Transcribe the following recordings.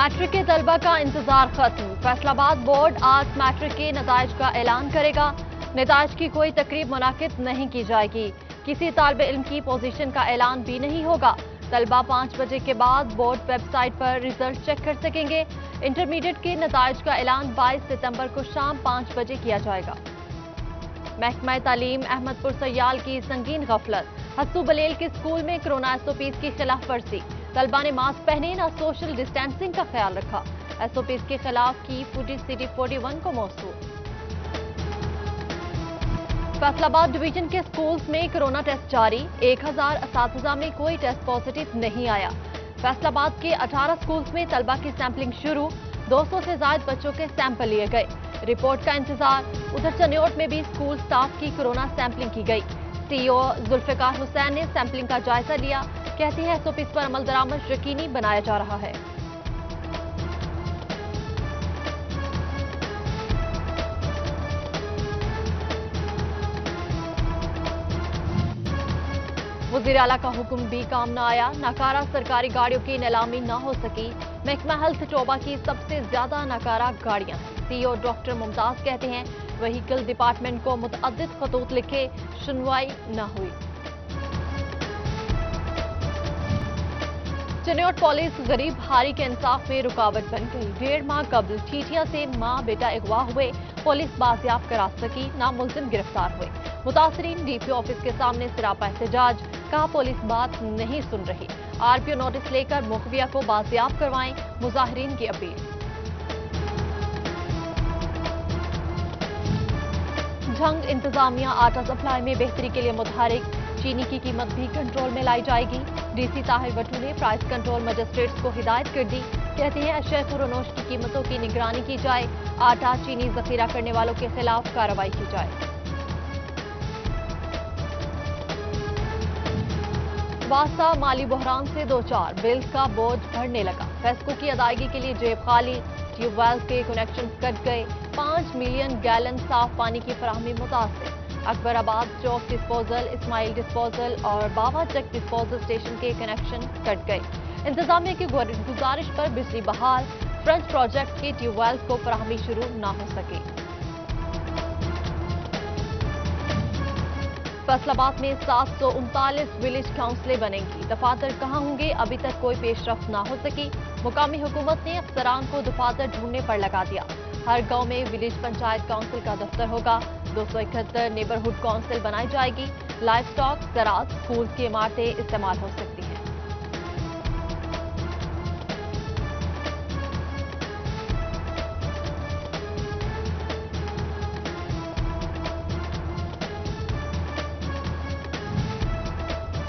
Matric के तलबा का इंतजार खत्म। फैसलाबाद बोर्ड आज मैट्रिक के नताइज का ऐलान करेगा। नताइज की कोई तकरीब मुनाकिद नहीं की जाएगी। किसी तालिब इल्म की पोजीशन का ऐलान भी नहीं होगा। तलबा 5 बजे के बाद बोर्ड वेबसाइट पर रिजल्ट चेक कर सकेंगे। इंटरमीडिएट के नताइज का ऐलान 22 सितंबर को शाम 5 बजे किया जाएगा। महकमा तालीम अहमदपुर सयाल की संगीन गफलत। हस्सू बलेल के स्कूल में कोरोना एसओपीज की खिलाफ वर्जी। तलबा ने मास्क पहने न सोशल डिस्टेंसिंग का ख्याल रखा। एसओपीज के खिलाफ की फुटेज सिटी 41 को मौसूल। फैसलाबाद डिवीजन के स्कूल्स में कोरोना टेस्ट जारी। 1000 असातिज़ा में कोई टेस्ट पॉजिटिव नहीं आया। फैसलाबाद के 18 स्कूल्स में तलबा की सैंपलिंग शुरू। 200 से ज्यादा बच्चों के सैंपल लिए गए। रिपोर्ट का इंतजार। उधर चनियोट में भी स्कूल स्टाफ की कोरोना सैंपलिंग की गई। सीईओ जुल्फिकार हुसैन ने सैंपलिंग का जायजा लिया। कहती है एसओपीज पर अमल दरामद यकीनी बनाया जा रहा है। वज़ीर आला का हुक्म भी काम न आया। नाकारा सरकारी गाड़ियों की नीलामी न हो सकी। महकमा हेल्थ टोबा की सबसे ज्यादा नाकारा गाड़ियां हैं। सीईओ डॉक्टर मुमताज कहते हैं व्हीकल डिपार्टमेंट को मुतअद्दिद खतूत लिखे, सुनवाई न हुई। चनियोट पुलिस गरीब हारी के इंसाफ में रुकावट बन गई। 1.5 माह कबल ठीठिया से मां बेटा अगवा हुए, पुलिस बाजियाब करा सकी, ना मुलजिम गिरफ्तार हुए। मुतासरीन डीपीओ ऑफिस के सामने सिरापा एहतजाज। कहा पुलिस बात नहीं सुन रही। आरपीओ नोटिस लेकर मुखबिया को बाजियाब करवाएं, मुजाहिरीन की अपील। झंग इंतजामिया आटा सप्लाई में बेहतरी के लिए मुतहरिक। चीनी की कीमत भी कंट्रोल में लाई जाएगी। डीसी ताहिर वटू ने प्राइस कंट्रोल मजिस्ट्रेट्स को हिदायत कर दी। कहते हैं अशय खुरोनोश की कीमतों की निगरानी की जाए। आटा चीनी जखीरा करने वालों के खिलाफ कार्रवाई की जाए। वास्ता माली बहरान से 2-4 बिल का बोझ बढ़ने लगा। फेस्को की अदायगी के लिए जेब खाली। ट्यूबवेल के कनेक्शन कट गए। 5 मिलियन गैलन साफ पानी की फराहमी मुतासर। अकबराबाद चौक डिस्पोजल, इस्माइल डिस्पोजल और बाबा चक डिस्पोजल स्टेशन के कनेक्शन कट गए। इंतजामिया की गुजारिश पर बिजली बहाल। फ्रंट प्रोजेक्ट के ट्यूबवेल्स को फराहमी शुरू न हो सके। फैसलाबाद में 739 विलेज काउंसिलें बनेंगी। दफातर कहाँ होंगे, अभी तक कोई पेशरफ्त ना हो सकी। मुकामी हुकूमत ने अफसरान को दफातर ढूंढने पर लगा दिया। हर गांव में विलेज पंचायत काउंसिल का दफ्तर होगा। 271 नेबरहुड काउंसिल बनाई जाएगी। लाइफ स्टॉक, ज़राअत, स्कूल की इमारतें इस्तेमाल हो सकती हैं।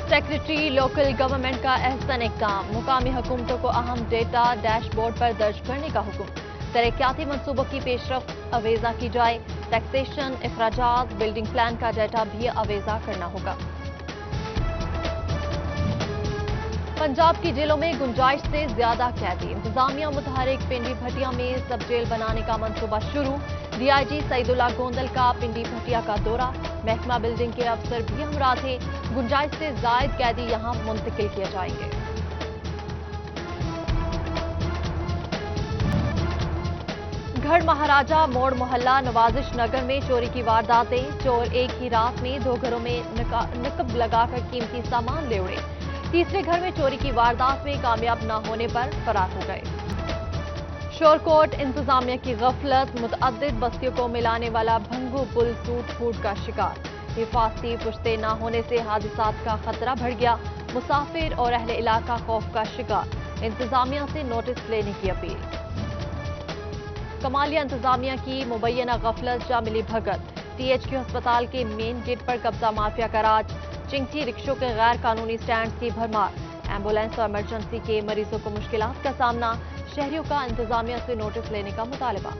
सेक्रेटरी लोकल गवर्नमेंट का अहसन इक़दाम। मुकामी हुकूमतों को अहम डेटा डैशबोर्ड पर दर्ज करने का हुक्म। तरक्याती मनसूबों की पेशरफ्त अवेजा की जाए। टैक्सेशन, इखराजात, बिल्डिंग प्लान का डाटा भी अवेजा करना होगा। पंजाब की जेलों में गुंजाइश से ज्यादा कैदी। इंतजामिया मुतहरिक। पिंडी भटिया में सब जेल बनाने का मंसूबा शुरू। डीआईजी सईदुल्लाह गोंदल का पिंडी भटिया का दौरा। महकमा बिल्डिंग के अफसर भी हमरा थे। गुंजाइश से जायद कैदी यहां मुंतकिल किए जाएंगे। गढ़ महाराजा मोड़ मोहल्ला नवाजिश नगर में चोरी की वारदातें। चोर एक ही रात में 2 घरों में नकब लगाकर कीमती सामान ले उड़े। तीसरे घर में चोरी की वारदात में कामयाब न होने पर फरार हो गए। शोरकोट इंतजामिया की गफलत। मुतअद्दिद बस्तियों को मिलाने वाला भंगू पुल टूट फूट का शिकार। हिफाजती पुश्ते न होने से हादसात का खतरा बढ़ गया। मुसाफिर और अहले इलाका खौफ का शिकार। इंतजामिया से नोटिस लेने की अपील। कमालिया इंतजामिया की मुबैना गफलत जा मिली भगत। टीएचक्यू अस्पताल के मेन गेट पर कब्जा माफिया का राज। चिंगटी रिक्शों के गैर कानूनी स्टैंड की भरमार। एम्बुलेंस और इमरजेंसी के मरीजों को मुश्किलात का सामना। शहरियों का इंतजामिया से नोटिस लेने का मुतालबा।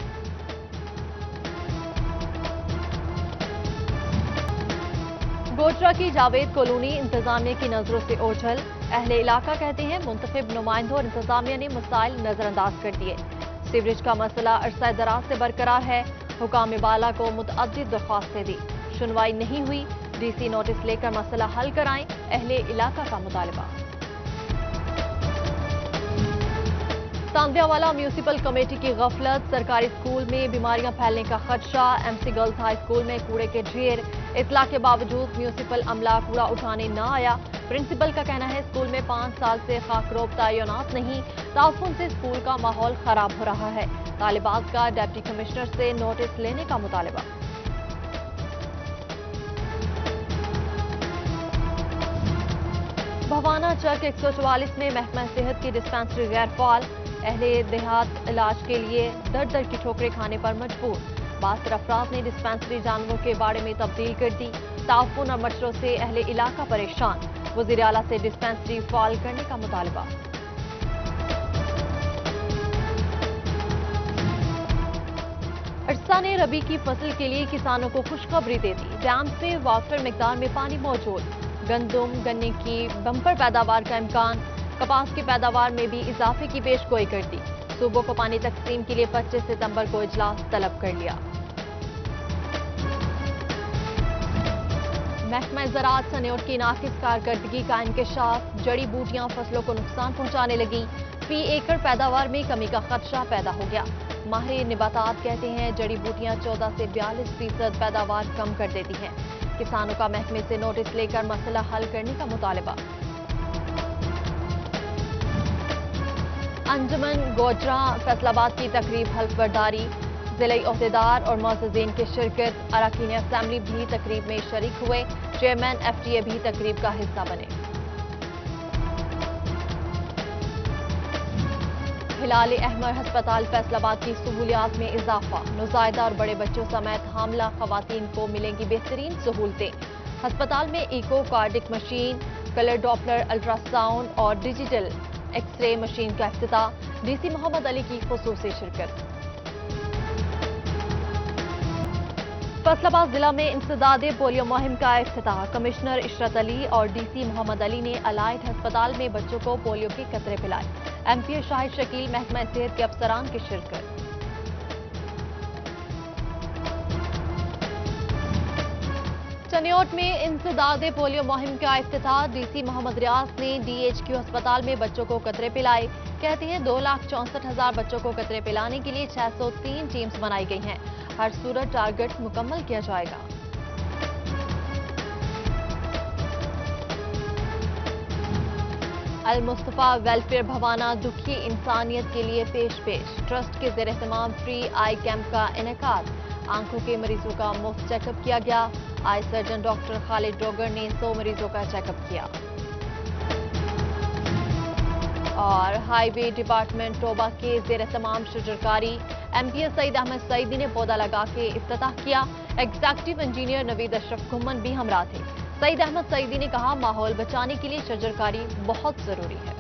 गोजरा की जावेद कॉलोनी इंतजामिया की नजरों से ओझल। अहले इलाका कहते हैं मुंतखब नुमाइंदों और इंतजामिया ने मसाइल नजरअंदाज कर दिए। सीवरेज का मसला अरसा दराज से बरकरार है। हुकाम बाला को मुतअद्दिद दरख्वास्तें दी, सुनवाई नहीं हुई। डीसी नोटिस लेकर मसला हल कराएं, अहले इलाका का मुतालबा। सांधियावाला म्यूनिसिपल कमेटी की गफलत, सरकारी स्कूल में बीमारियां फैलने का खदशा। एमसी गर्ल्स हाई स्कूल में कूड़े के ढेर, इतला के बावजूद म्यूनिसिपल अमला कूड़ा उठाने न आया। प्रिंसिपल का कहना है स्कूल में 5 साल से खाकरोब तैनात नहीं, ताउफुन से स्कूल का माहौल खराब हो रहा है। तालिबात का डिप्टी कमिश्नर से नोटिस लेने का मुतालबा। भवाना चक 144 में महकमा सेहत की डिस्पेंसरी गैर फाल। अहले देहात इलाज के लिए दर दर की ठोकरें खाने पर मजबूर। 72 अफराद ने डिस्पेंसरी जानवरों के बाड़े में तब्दील कर दी। ताउफुन और मच्छरों से अहले इलाका परेशान। वज़ीर आला से डिस्पेंसरी फाल करने का मुतालबा। अरसा ने रबी की फसल के लिए किसानों को खुशखबरी दे दी। डैम से वाफिर मिकदार में पानी मौजूद। गंदम गन्ने की बम्पर पैदावार का इम्कान। कपास की पैदावार में भी इजाफे की पेशगोई कर दी। सूबों को पानी तकसीम के लिए 25 सितंबर को इजलास तलब कर लिया। महकमा ज़राअत सनोट की नाकिस कारकर्दगी का इंकशाफ। जड़ी बूटियां फसलों को नुकसान पहुंचाने लगी। फी एकड़ पैदावार में कमी का खदशा पैदा हो गया। माहिर निबातात कहते हैं जड़ी बूटियां 14 से 42% पैदावार कम कर देती हैं। किसानों का महकमे से नोटिस लेकर मसला हल करने का मुतालबा। अंजुमन गोजरा फैसलाबाद की तकरीब हल्फ बर्दारी। जिले ओहदेदार और मोअज़्ज़िज़ीन की शिरकत। अरकान असेंबली भी तकरीब में शरीक हुए। चेयरमैन FTA भी तकरीब का हिस्सा बने। हिलाल अहमर अस्पताल फैसलाबाद की सहूलियात में इजाफा। नौज़ायदा और बड़े बच्चों समेत हामला खवातीन को मिलेंगी बेहतरीन सहूलतें। अस्पताल में echo cardiac machine, colour doppler ultrasound और डिजिटल एक्सरे मशीन का इफ्तिताह। DC मोहम्मद अली की खुसूसी शिरकत। फैसलाबाद जिला में इंसदादे पोलियो मुहिम का इफ्तिताह। कमिश्नर इशरत अली और DC मोहम्मद अली ने अलाइड अस्पताल में बच्चों को पोलियो के कतरे पिलाए। MP शाहिद शकील महकमा सेहत के अफसरान की शिरकत। चनियोट में इंसदादे पोलियो मुहिम का इफ्तिताह। DC मोहम्मद रियाज ने DHQ अस्पताल में बच्चों को कतरे पिलाए। कहते हैं 2,64,000 बच्चों को कतरे पिलाने के लिए 603 टीम्स बनाई गई हैं। हर सूरत टारगेट मुकम्मल किया जाएगा। अल मुस्तफा वेलफेयर भवाना दुखी इंसानियत के लिए पेश ट्रस्ट के ज़ेर एहतमाम फ्री आई कैंप का इनेकाद। आंखों के मरीजों का मुफ्त चेकअप किया गया। Eye surgeon doctor Khalid Dogar ने 100 मरीजों का चेकअप किया। और हाईवे डिपार्टमेंट टोबा के ज़ेर एहतमाम शजरकारी। MP सईद अहमद सईदी ने पौधा लगा के इफ्तिताह किया। एग्जीक्यूटिव इंजीनियर नवीद अशरफ घुम्मन भी हमरा थे। सईद अहमद सईदी ने कहा माहौल बचाने के लिए शजरकारी बहुत जरूरी है।